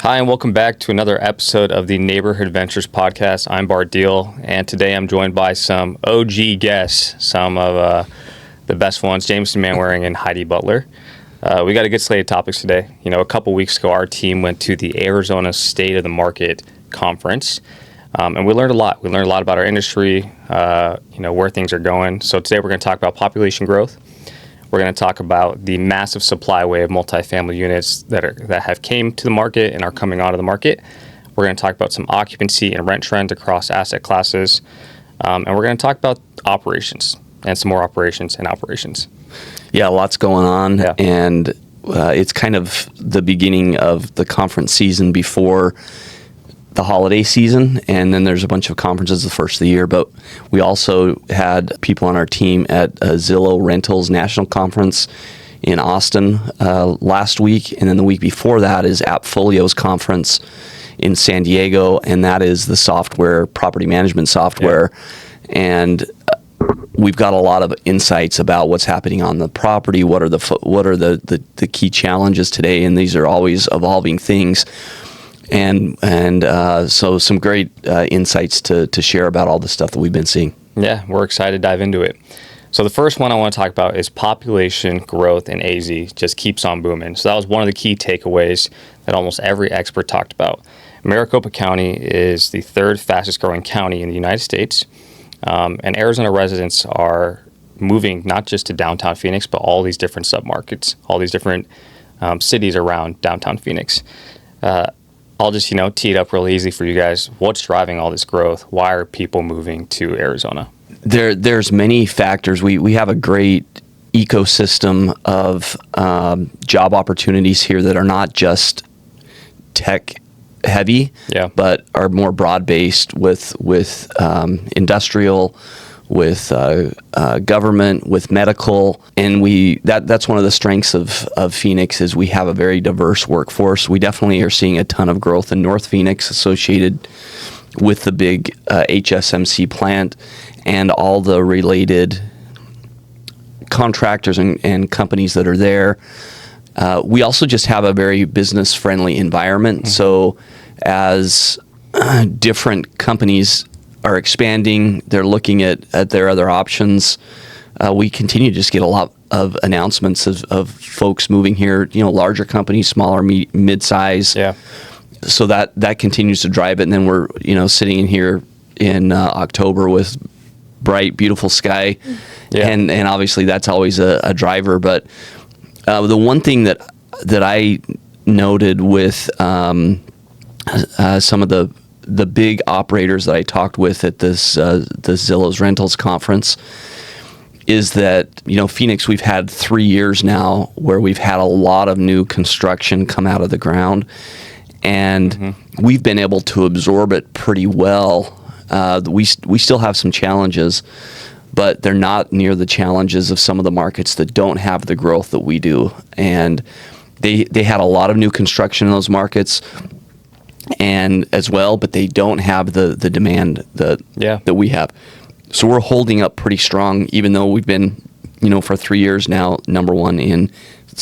Hi, and welcome back to another episode of the Neighborhood Ventures podcast. I'm Bart Diehl, and today I'm joined by some OG guests, some of the best ones, Jamison, Manwaring, and Heidi, Butler. We got a good slate of topics today. You know, a couple weeks ago, our team went to the Arizona State of the Market conference, and we learned a lot. We learned a lot about our industry, where things are going. So today we're going to talk about population growth. We're going to talk about the massive supply wave of multifamily units that have came to the market and are coming onto the market. We're going to talk about some occupancy and rent trends across asset classes. And we're going to talk about operations and some more operations and operations. Yeah, lots going on. Yeah. And it's kind of the beginning of the conference season before the holiday season, and then there's a bunch of conferences the first of the year. But we also had people on our team at Zillow Rentals National Conference in Austin last week, and then the week before that is Appfolio's conference in San Diego, and that is the property management software. Yeah. And we've got a lot of insights about what's happening on the property, what are the key challenges today, and these are always evolving things. And so some great insights to share about all the stuff that we've been seeing. Yeah, we're excited to dive into it. So the first one I want to talk about is population growth in AZ just keeps on booming. So that was one of the key takeaways that almost every expert talked about. Maricopa County is the third fastest growing county in the United States. And Arizona residents are moving not just to downtown Phoenix, but all these different submarkets, all these different cities around downtown Phoenix. I'll just, tee it up real easy for you guys. What's driving all this growth? Why are people moving to Arizona? There's many factors. We have a great ecosystem of job opportunities here that are not just tech heavy, but are more broad-based with industrial, with government, with medical, and that's one of the strengths of Phoenix is we have a very diverse workforce. We definitely are seeing a ton of growth in North Phoenix associated with the big HSMC plant and all the related contractors and companies that are there. We also just have a very business-friendly environment. Mm-hmm. So as different companies are expanding, they're looking at their other options. We continue to just get a lot of announcements of folks moving here, larger companies, smaller, mid-size. Yeah. So that continues to drive it. And then we're, sitting in here in October with bright, beautiful sky. Yeah. And obviously that's always a driver. But the one thing that I noted with some of the big operators that I talked with at the Zillow's Rentals conference is that, Phoenix, we've had 3 years now where we've had a lot of new construction come out of the ground, and mm-hmm. we've been able to absorb it pretty well. We still have some challenges, but they're not near the challenges of some of the markets that don't have the growth that we do. And they had a lot of new construction in those markets and as well, but they don't have the demand that we have. So we're holding up pretty strong, even though we've been, for 3 years now, number one in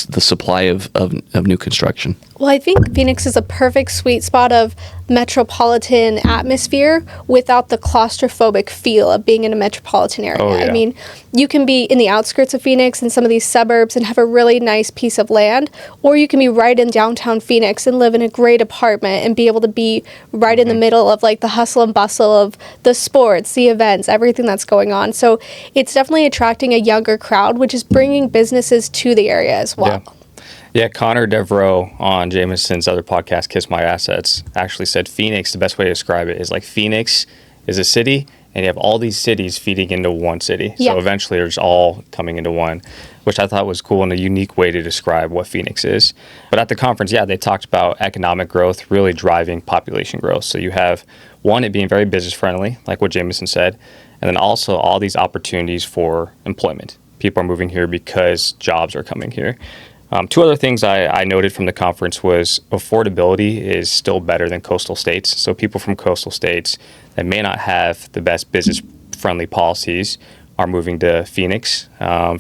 the supply of new construction. Well, I think Phoenix is a perfect sweet spot of metropolitan atmosphere without the claustrophobic feel of being in a metropolitan area. Oh, yeah. I mean, you can be in the outskirts of Phoenix in some of these suburbs and have a really nice piece of land, or you can be right in downtown Phoenix and live in a great apartment and be able to be right in the middle of like the hustle and bustle of the sports, the events, everything that's going on. So it's definitely attracting a younger crowd, which is bringing businesses to the area as well. Yeah, Connor Devereaux on Jamison's other podcast, Kiss My Assets, actually said Phoenix, the best way to describe it is like Phoenix is a city, and you have all these cities feeding into one city. Yeah. So eventually they're just all coming into one, which I thought was cool and a unique way to describe what Phoenix is. But at the conference, they talked about economic growth really driving population growth. So you have, one, it being very business-friendly, like what Jamison said, and then also all these opportunities for employment. People are moving here because jobs are coming here. Two other things I noted from the conference was affordability is still better than coastal states. So people from coastal states that may not have the best business-friendly policies are moving to Phoenix,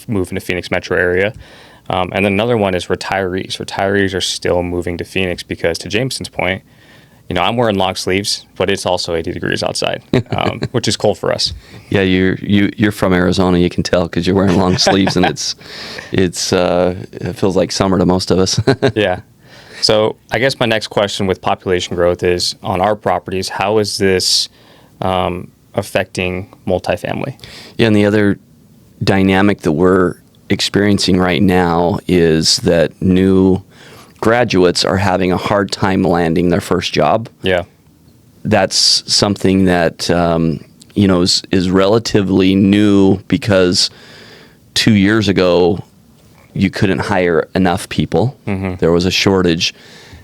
moving to Phoenix metro area. And then another one is retirees. Retirees are still moving to Phoenix because, to Jamison's point, I'm wearing long sleeves, but it's also 80 degrees outside, which is cold for us. Yeah, you're from Arizona. You can tell because you're wearing long sleeves, and it feels like summer to most of us. Yeah. So I guess my next question with population growth is on our properties, how is this affecting multifamily? Yeah, and the other dynamic that we're experiencing right now is that new graduates are having a hard time landing their first job. Yeah. That's something that is relatively new because 2 years ago you couldn't hire enough people. Mm-hmm. There was a shortage.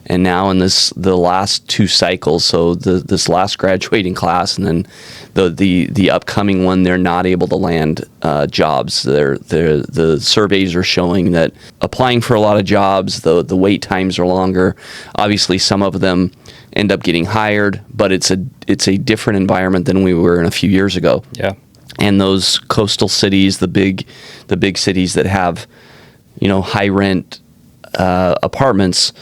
And now in the last two cycles, so this last graduating class and then the upcoming one, they're not able to land jobs. The surveys are showing that applying for a lot of jobs, the wait times are longer. Obviously, some of them end up getting hired, but it's a different environment than we were in a few years ago. Yeah. And those coastal cities, the big cities that have high rent apartments.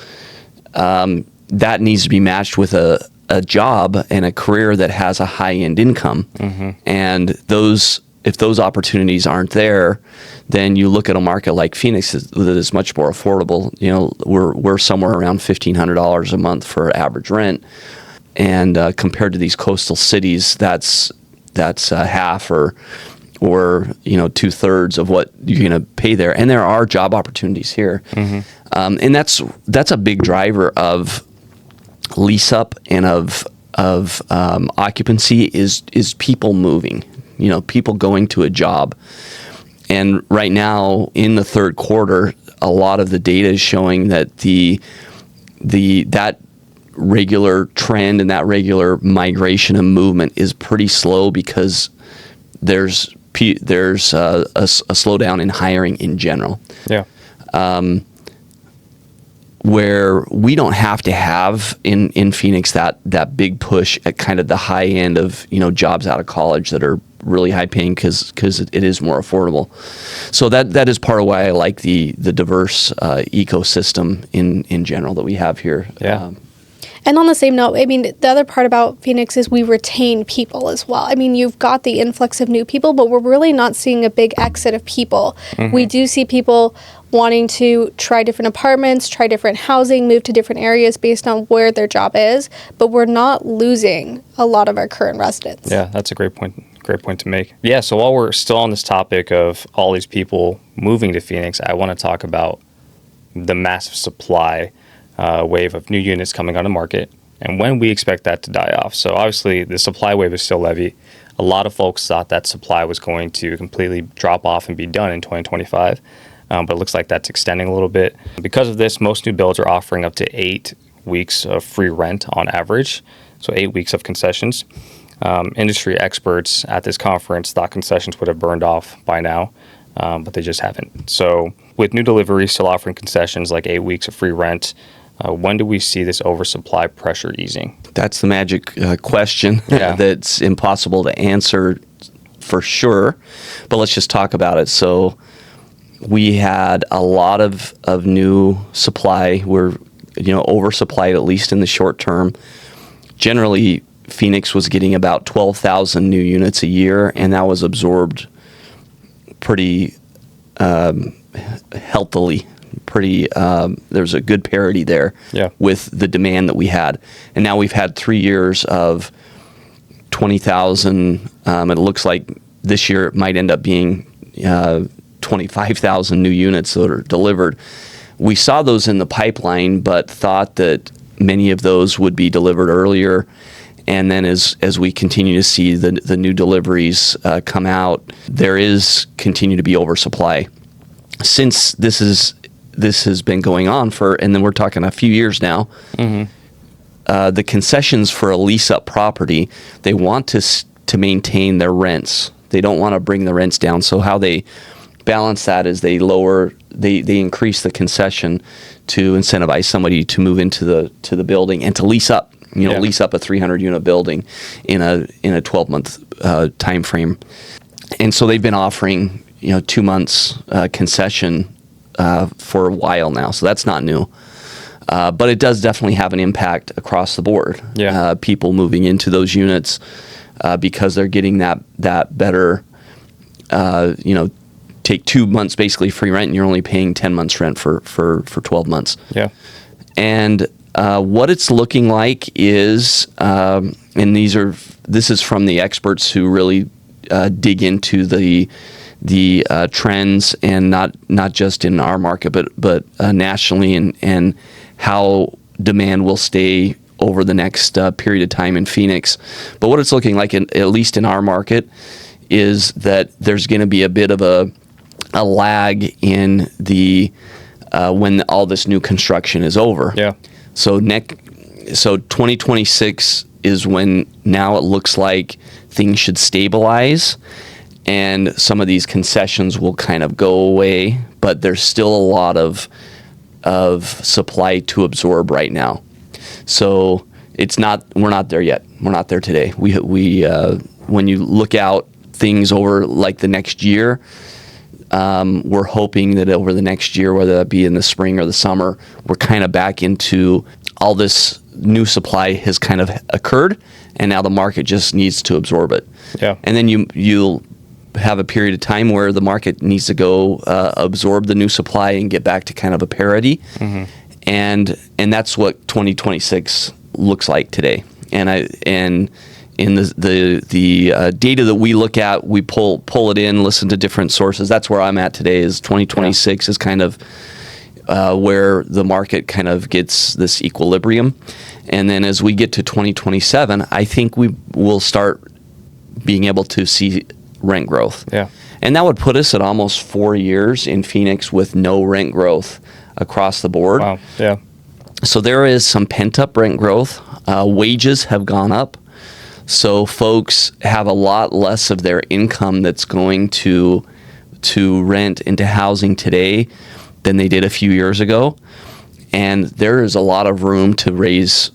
That needs to be matched with a job and a career that has a high-end income. Mm-hmm. And if those opportunities aren't there, then you look at a market like Phoenix that is much more affordable. We're somewhere around $1,500 a month for average rent, and compared to these coastal cities, that's half or 2/3 of what you're going to pay there. And there are job opportunities here. Mm-hmm. And that's a big driver of lease up and of occupancy is people moving, people going to a job. And right now in the third quarter, a lot of the data is showing that that regular trend and that regular migration and movement is pretty slow because there's a slowdown in hiring in general. Yeah. Where we don't have to have in Phoenix that big push at kind of the high end of jobs out of college that are really high paying because it is more affordable. So that is part of why I like the diverse ecosystem in general that we have here. Yeah. And on the same note, the other part about Phoenix is we retain people as well. You've got the influx of new people, but we're really not seeing a big exit of people. Mm-hmm. We do see people wanting to try different apartments, try different housing, move to different areas based on where their job is, but we're not losing a lot of our current residents. Yeah, that's a great point to make. Yeah, so while we're still on this topic of all these people moving to Phoenix, I want to talk about the massive supply wave of new units coming on the market and when we expect that to die off. So obviously the supply wave is still heavy. A lot of folks thought that supply was going to completely drop off and be done in 2025, but it looks like that's extending a little bit. Because of this, most new builds are offering up to 8 weeks of free rent on average, so 8 weeks of concessions. Industry experts at this conference thought concessions would have burned off by now, but they just haven't. So with new deliveries still offering concessions like 8 weeks of free rent, when do we see this oversupply pressure easing? That's the magic question that's impossible to answer for sure, but let's just talk about it. So we had a lot of new supply. We're oversupplied, at least in the short term. Generally, Phoenix was getting about 12,000 new units a year, and that was absorbed pretty healthily. There's a good parity there with the demand that we had. And now we've had 3 years of 20,000. It looks like this year it might end up being 25,000 new units that are delivered. We saw those in the pipeline, but thought that many of those would be delivered earlier. And then as we continue to see the new deliveries come out, there is continue to be oversupply. Since this has been going on and then we're talking a few years now, mm-hmm. The concessions for a lease-up property, they want to maintain their rents. They don't want to bring the rents down. So how they balance that is they increase the concession to incentivize somebody to move into the building and to lease up. Lease up a 300-unit building in a 12-month time frame. And so they've been offering 2 months concession for a while now, so that's not new. But it does definitely have an impact across the board. Yeah. People moving into those units because they're getting that better, take 2 months basically free rent, and you're only paying 10 months rent for 12 months. Yeah. And what it's looking like is, and this is from the experts who really dig into the trends, and not just in our market, but nationally, and how demand will stay over the next period of time in Phoenix. But what it's looking like, at least in our market, is that there's going to be a bit of a lag in the when all this new construction is over. Yeah. So 2026 is when now it looks like things should stabilize, and some of these concessions will kind of go away, but there's still a lot of supply to absorb right now. So we're not there yet. We're not there today. We when you look out things over like the next year, we're hoping that over the next year, whether that be in the spring or the summer, we're kind of back into all this new supply has kind of occurred, and now the market just needs to absorb it. Yeah. And then you'll have a period of time where the market needs to go absorb the new supply and get back to kind of a parity. Mm-hmm. And that's what 2026 looks like today. And in the data that we look at, we pull it in, listen to different sources. That's where I'm at today. Is 2026 is kind of where the market kind of gets this equilibrium, and then as we get to 2027, I think we will start being able to see rent growth. Yeah, and that would put us at almost 4 years in Phoenix with no rent growth across the board. Wow. Yeah. So there is some pent-up rent growth. Wages have gone up. So folks have a lot less of their income that's going to rent into housing today than they did a few years ago. And there is a lot of room to raise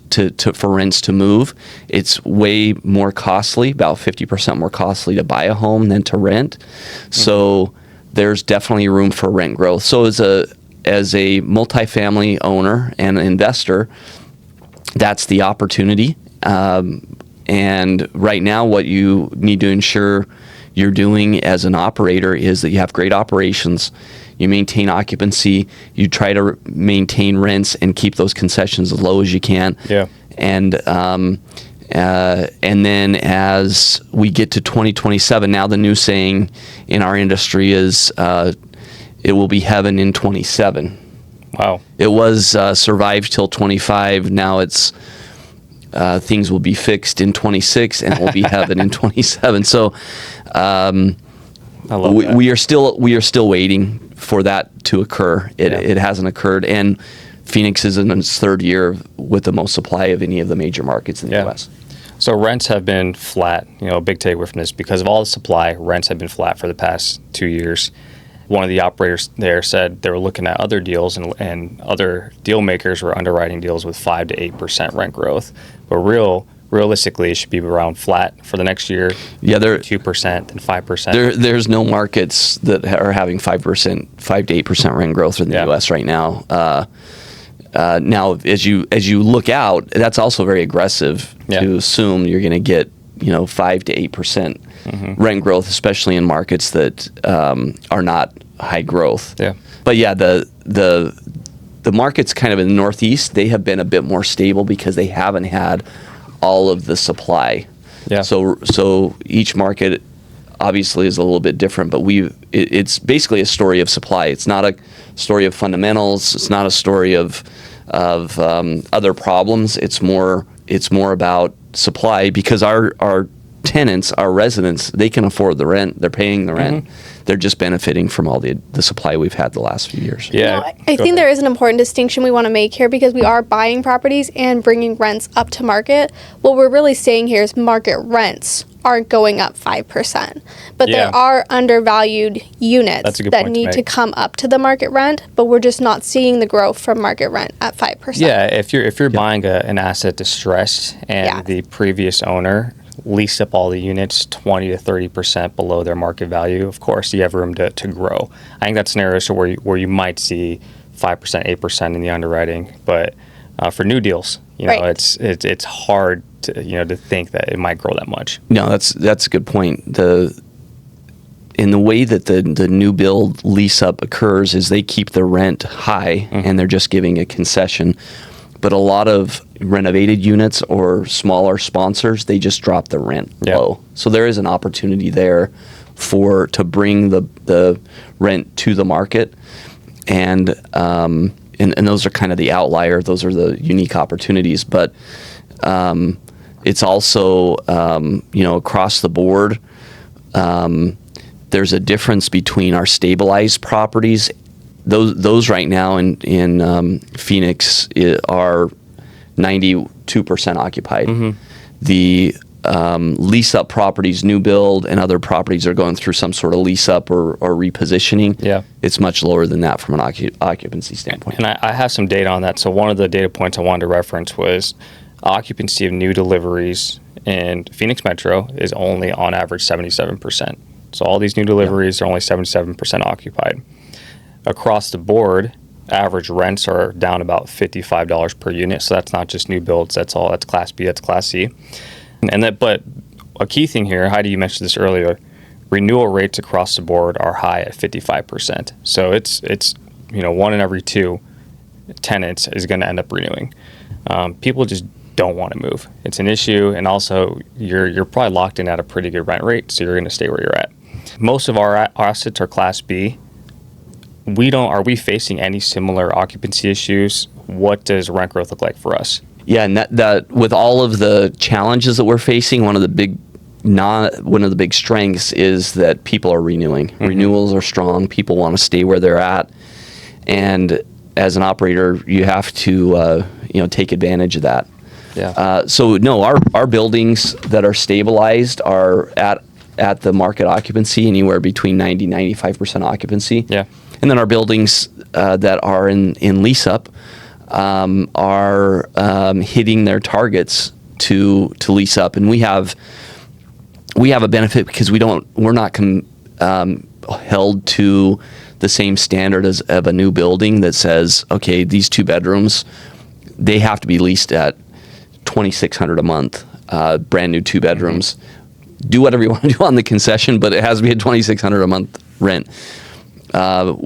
for rents to move. It's way more costly, about 50% more costly to buy a home than to rent. Mm-hmm. So there's definitely room for rent growth. So as a multifamily owner and investor, that's the opportunity. And right now, what you need to ensure you're doing as an operator is that you have great operations, you maintain occupancy, you try to maintain rents and keep those concessions as low as you can. Yeah. And then as we get to 2027, now the new saying in our industry is it will be heaven in 27. Wow. It was survive till 25. Now it's things will be fixed in 26 and will be heaven in 27. So I love that. we are still waiting for that to occur. It hasn't occurred, and Phoenix is in its third year with the most supply of any of the major markets in the U.S. So rents have been flat. A big takeaway from this, because of all the supply, rents have been flat for the past 2 years. One of the operators there said they were looking at other deals, and other deal makers were underwriting deals with 5 to 8% rent growth. But realistically, it should be around flat for the next year. Yeah, 2% and 5%. There's no markets that are having 5 to 8% rent growth in the U.S. right now. Now, as you look out, that's also very aggressive to assume you're going to get 5 to 8% rent growth, especially in markets that are not high growth. Yeah. But the markets kind of in the Northeast, they have been a bit more stable because they haven't had all of the supply. Yeah. So each market obviously is a little bit different, but it's basically a story of supply. It's not a story of fundamentals. It's not a story of other problems. It's more about supply, because our tenants, our residents, they can afford the rent. They're paying the rent. Mm-hmm. They're just benefiting from all the supply we've had the last few years. Yeah. I think there is an important distinction we want to make here, because we are buying properties and bringing rents up to market. What we're really saying here is market rents aren't going up 5%. But there are undervalued units that need to come up to the market rent, but we're just not seeing the growth from market rent at 5%. Yeah, if you're buying an asset distressed and the previous owner lease up all the units 20 to 30% below their market value, of course, you have room to grow. I think that's scenarios where you might see 5%, 8% in the underwriting, but for new deals, it's hard to think that it might grow that much. No, that's a good point. In the way that the new build lease up occurs is they keep the rent high and they're just giving a concession. But a lot of renovated units or smaller sponsors, they just drop the rent low. So there is an opportunity there to bring the rent to the market, and those are kind of the outlier. Those are the unique opportunities. But it's also across the board. There's a difference between our stabilized properties. Those right now in Phoenix are 92% occupied. The lease up properties, new build, and other properties are going through some sort of lease up or repositioning. Yeah, it's much lower than that from an occupancy standpoint. And I have some data on that. So one of the data points I wanted to reference was occupancy of new deliveries in Phoenix Metro is only on average 77%. So all these new deliveries are only 77% occupied. Across the board, average rents are down about $55 per unit. So that's not just new builds. That's Class B, that's Class C. But a key thing here, Heidi, you mentioned this earlier, renewal rates across the board are high at 55%. So it's 1 in every 2 tenants is going to end up renewing. People just don't want to move. It's an issue, and also you're probably locked in at a pretty good rent rate, so you're going to stay where you're at. Most of our assets are Class B. Are we facing any similar occupancy issues? What does rent growth look like for us? Yeah, and that with all of the challenges that we're facing, one of the big strengths is that people are renewing. Renewals are strong. People want to stay where they're at, and as an operator, you have to take advantage of that. Yeah. So no, our buildings that are stabilized are at the market occupancy, anywhere between 90-95% occupancy. Yeah. And then our buildings that are in lease up are hitting their targets to lease up, and we have a benefit because we're not held to the same standard as of a new building that says, okay, these 2 bedrooms, they have to be leased at $2,600 a month, brand new 2 bedrooms. Do whatever you want to do on the concession, but it has to be a $2,600 a month rent.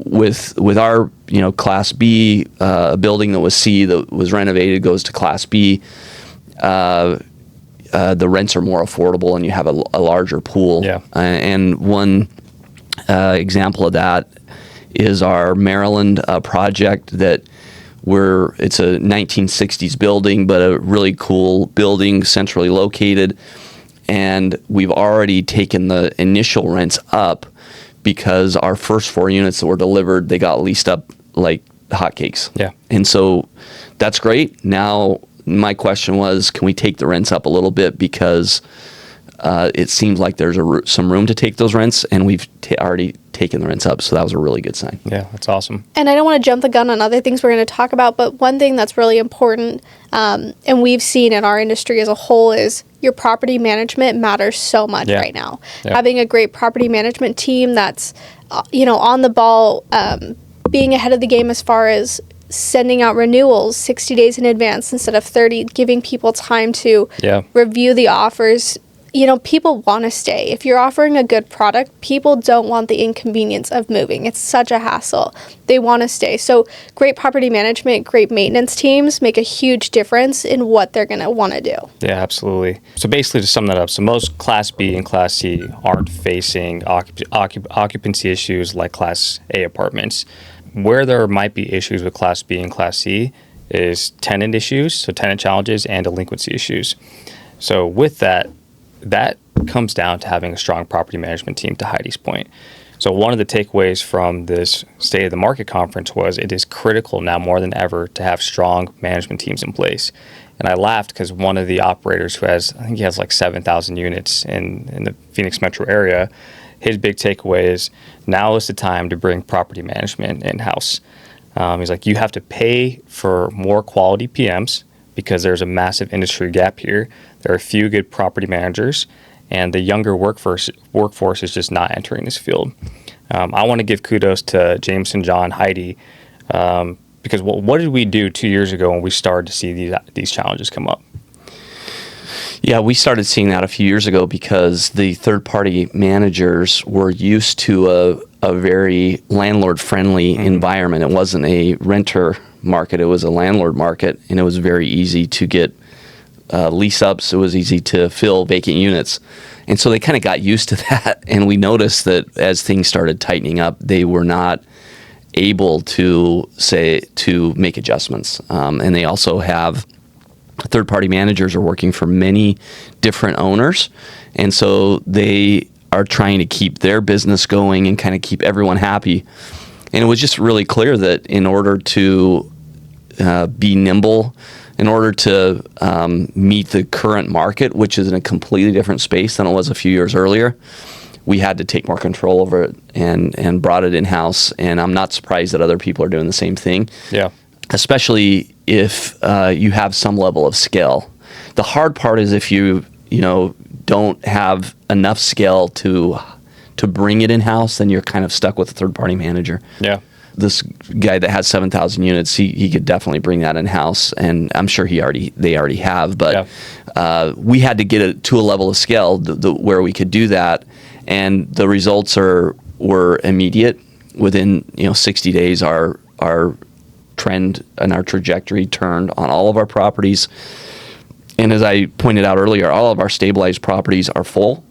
With our Class B, a building that was C that was renovated goes to Class B. The rents are more affordable, and you have a larger pool. Yeah. And one example of that is our Maryland project that it's a 1960s building, but a really cool building, centrally located. And we've already taken the initial rents up because our first 4 units that were delivered, they got leased up like hotcakes. Yeah. And so that's great. Now my question was, can we take the rents up a little bit, because it seems like there's some room to take those rents, and we've already taken the rents up. So that was a really good sign. Yeah, that's awesome. And I don't want to jump the gun on other things we're going to talk about, but one thing that's really important, and we've seen in our industry as a whole, is your property management matters so much right now. Yeah. Having a great property management team that's, on the ball, being ahead of the game as far as sending out renewals 60 days in advance instead of 30, giving people time to review the offers. People want to stay. If you're offering a good product, people don't want the inconvenience of moving. It's such a hassle. They want to stay. So great property management, great maintenance teams make a huge difference in what they're going to want to do. Yeah, absolutely. So basically, to sum that up, so most Class B and Class C aren't facing occupancy issues like Class A apartments. Where there might be issues with Class B and Class C is tenant issues, so tenant challenges, and delinquency issues. So with that comes down to having a strong property management team, to Heidi's point. So one of the takeaways from this State of the Market conference was it is critical now more than ever to have strong management teams in place. And I laughed because one of the operators who has like 7,000 units in the Phoenix metro area, his big takeaway is now is the time to bring property management in-house. He's like, you have to pay for more quality PMs because there's a massive industry gap here. There are a few good property managers, and the younger workforce is just not entering this field. I want to give kudos to Jamison, John, Heidi, because what did we do 2 years ago when we started to see these challenges come up? Yeah, we started seeing that a few years ago because the third-party managers were used to a very landlord-friendly environment. It wasn't a renter market. It was a landlord market, and it was very easy to get lease-ups. It was easy to fill vacant units. And so they kind of got used to that, and we noticed that as things started tightening up, they were not able to make adjustments. And they also have third-party managers are working for many different owners, and so they are trying to keep their business going and kind of keep everyone happy. And it was just really clear that in order to be nimble, in order to meet the current market, which is in a completely different space than it was a few years earlier, we had to take more control over it and brought it in-house. And I'm not surprised that other people are doing the same thing. Yeah. Especially if you have some level of scale. The hard part is if you don't have enough scale to bring it in-house, then you're kind of stuck with a third-party manager. Yeah. This guy that has 7,000 units, he could definitely bring that in-house, and I'm sure they already have. But we had to get it to a level of scale where we could do that, and the results were immediate. Within 60 days, our trend and our trajectory turned on all of our properties. And as I pointed out earlier, all of our stabilized properties are full.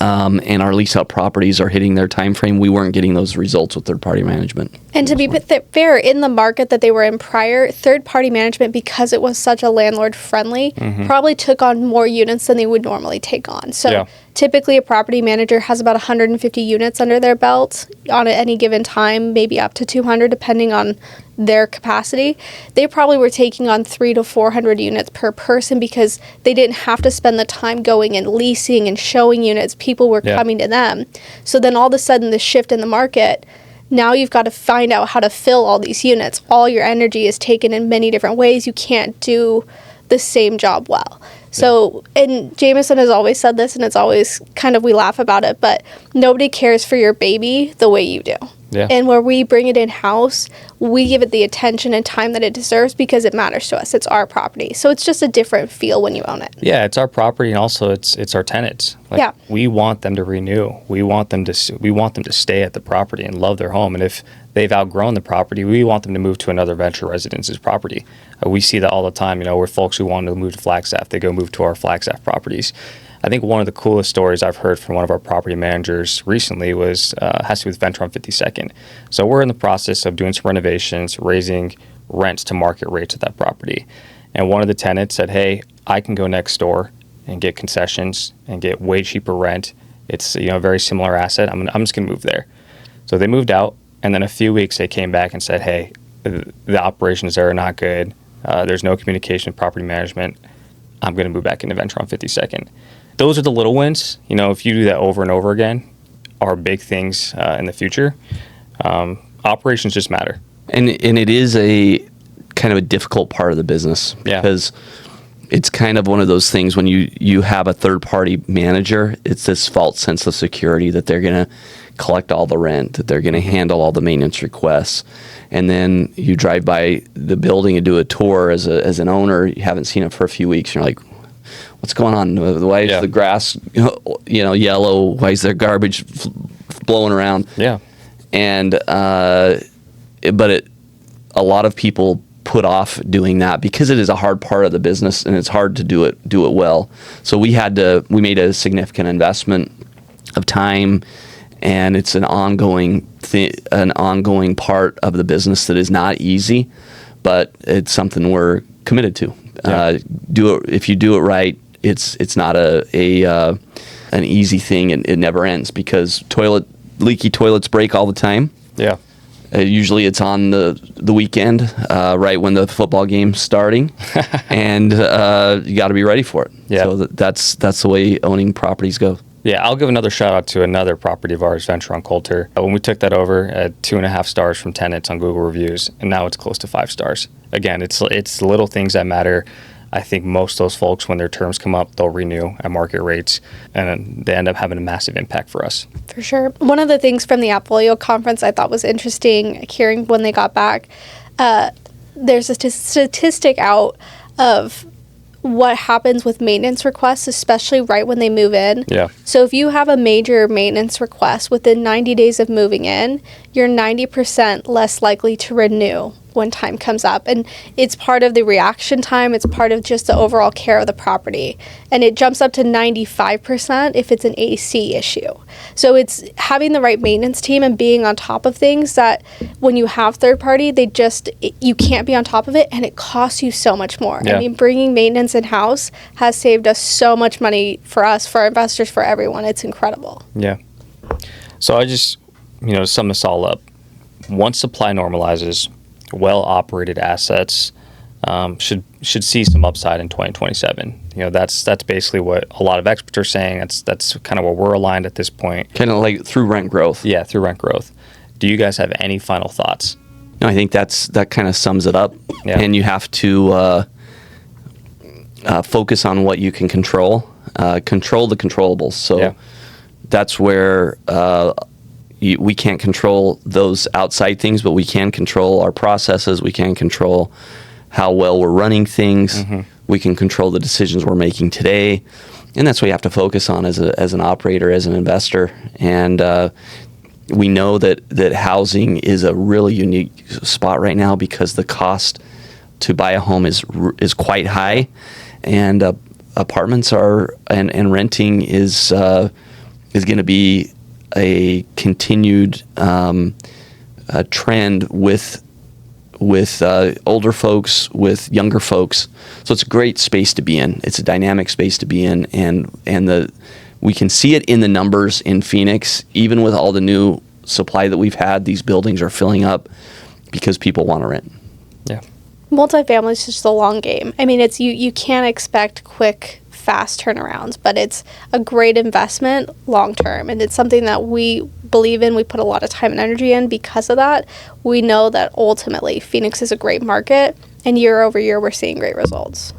And our lease-up properties are hitting their time frame. We weren't getting those results with third-party management. And to be fair, in the market that they were in prior, third-party management, because it was such a landlord-friendly, probably took on more units than they would normally take on. So typically a property manager has about 150 units under their belt on any given time, maybe up to 200, depending on their capacity. They probably were taking on 300 to 400 units per person because they didn't have to spend the time going and leasing and showing units. People were coming to them. So then all of a sudden the shift in the market, now you've got to find out how to fill all these units. All your energy is taken in many different ways. You can't do the same job well. So, and Jamison has always said this, and it's always kind of, we laugh about it, but nobody cares for your baby the way you do. Yeah. And where we bring it in-house, we give it the attention and time that it deserves because it matters to us. It's our property. So it's just a different feel when you own it. Yeah, it's our property, and also it's our tenants. We want them to renew. We want them to stay at the property and love their home. And if they've outgrown the property, we want them to move to another venture residence's property. We see that all the time. Where folks who want to move to Flagstaff, they go move to our Flagstaff properties. I think one of the coolest stories I've heard from one of our property managers recently has to do with Venture on 52nd. So we're in the process of doing some renovations, raising rents to market rates at that property. And one of the tenants said, hey, I can go next door and get concessions and get way cheaper rent. It's a very similar asset. I'm just going to move there. So they moved out, and then a few weeks they came back and said, hey, the operations there are not good. There's no communication with property management. I'm going to move back into Venture on 52nd. Those are the little wins. If you do that over and over again, are big things in the future. Operations just matter. And it is a kind of a difficult part of the business because it's kind of one of those things when you have a third-party manager, it's this false sense of security that they're going to collect all the rent, that they're going to handle all the maintenance requests. And then you drive by the building and do a tour as an owner. You haven't seen it for a few weeks. And you're like, what's going on? Why is the grass, yellow? Why is there garbage blowing around? Yeah. And a lot of people put off doing that because it is a hard part of the business and it's hard to do it well. So we made a significant investment of time, and it's an ongoing part of the business that is not easy, but it's something we're committed to. If you do it right, it's not an easy thing, and it never ends because leaky toilets break all the time. Yeah. Usually it's on the weekend, right when the football game's starting, and you got to be ready for it. Yeah. So that's the way owning properties go. Yeah, I'll give another shout out to another property of ours, Venture on Coulter. When we took that over at 2.5 stars from tenants on Google reviews, and now it's close to 5 stars. Again, it's little things that matter. I think most of those folks, when their terms come up, they'll renew at market rates, and they end up having a massive impact for us. For sure. One of the things from the Appfolio conference I thought was interesting, hearing when they got back, there's a statistic out of what happens with maintenance requests, especially right when they move in. Yeah. So if you have a major maintenance request within 90 days of moving in, you're 90% less likely to renew when time comes up. And it's part of the reaction time. It's part of just the overall care of the property. And it jumps up to 95% if it's an AC issue. So it's having the right maintenance team and being on top of things that when you have third party, you can't be on top of it, and it costs you so much more. Yeah. I mean, bringing maintenance in-house has saved us so much money for us, for our investors, for everyone. It's incredible. Yeah. So I just, to sum this all up, once supply normalizes, well-operated assets should see some upside in 2027. That's basically what a lot of experts are saying. That's kind of where we're aligned at this point. Kind of like through rent growth. Yeah, through rent growth. Do you guys have any final thoughts? No, I think that kind of sums it up. Yeah. And you have to focus on what you can control. Control the controllables. So Yeah. that's where we can't control those outside things, but we can control our processes. We can control how well we're running things. Mm-hmm. We can control the decisions we're making today. And that's what you have to focus on as an operator, as an investor. And we know that housing is a really unique spot right now because the cost to buy a home is quite high, and apartments and renting is going to be a continued trend with older folks, with younger folks. So it's a great space to be in. It's a dynamic space to be in, and we can see it in the numbers in Phoenix. Even with all the new supply that we've had, these buildings are filling up because people want to rent. Yeah. Multifamily is just a long game. I mean, it's you can't expect quick, fast turnarounds, but it's a great investment long term, and it's something that we believe in. We put a lot of time and energy in because of that. We know that ultimately Phoenix is a great market, and year over year we're seeing great results.